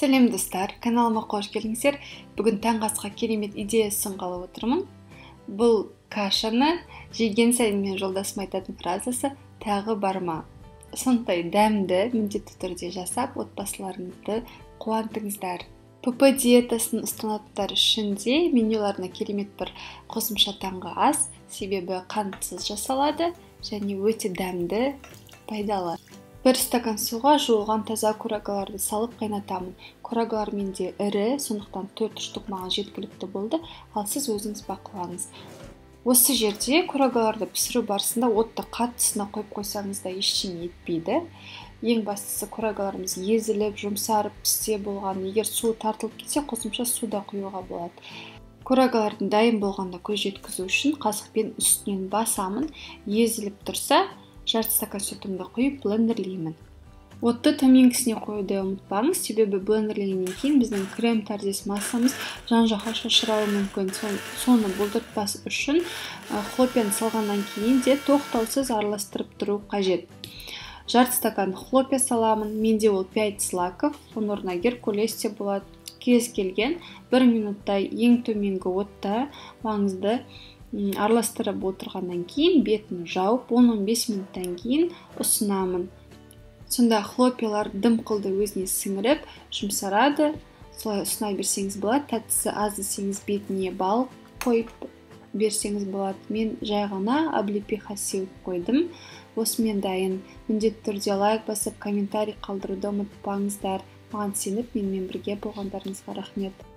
Сәлем достар, каналыма қош келдіңіздер. Бүгін таңғы асқа керемет идея ұсынғалы отырмын. Бұл кашаны жеген сайын мен жолдасым айтатын фразасы тағы бар ма? Сондай дәмді міндетті түрде жасап, отбасыларыңызды қуантыңыздар. ПП диетасын ұстанатындар үшін де менюларына керемет бір қосымша таңғы ас, себебі қантсыз жасалады және өте дәмді, пайдалы. Бір стакан суға жуылған таза курагаларды салып қайнатамын. Курагалар менде ірі, сондықтан 4 штук маған жеткілікті болды, ал сіз өзіңіз бақылаңыз. Осы жерде курагаларды пісіру барысында отты қаттысына қойып қойсаңыз да ештеңе етпейді. Ең бастысы курагаларымыз езіліп, жұмсарып, пісте болған. Егер су тартылып кетсе, қосымша суда құюға болады. Курагалардың дайын болғанда көз жеткізу үшін қасықпен үстінен басамын. Езіліп тұрса, жарты стакан сүтімді құйып блендерлеймін. Отты төменгісіне қоюды ұмытпаңыз, себебі блендерлегеннен кейін біздің крем тардес массамыз жан-жаққа шашырауы мүмкін. Соны болдыртпас үшін хлопьяны салғаннан кейін де тоқтаусыз араластырып тұру қажет. Жарты стакан хлопья саламын, менде ол 5 злаков, оның орнына геркулес те болады. Кез келген 1 минутта ең төменгі отта маңызды араластырып отырғаннан кейін бетін жауып 10-15 минуттан кейін ұсынамын. Сонда хлопьялар дымқылды өзіне сіңіріп, жұмсарады. Солай ұсына берсеңіз болады. Тәттісі аз десеңіз бетіне бал қойып берсеңіз болады. Мен жай ғана облепиха сеуіп қойдым. Осымен дайын. Міндетті түрде лайк басып, комментарий қалдыруды ұмытпаңыздар. Маған сеніп, менімен бірге болғандарыңызға рахмет.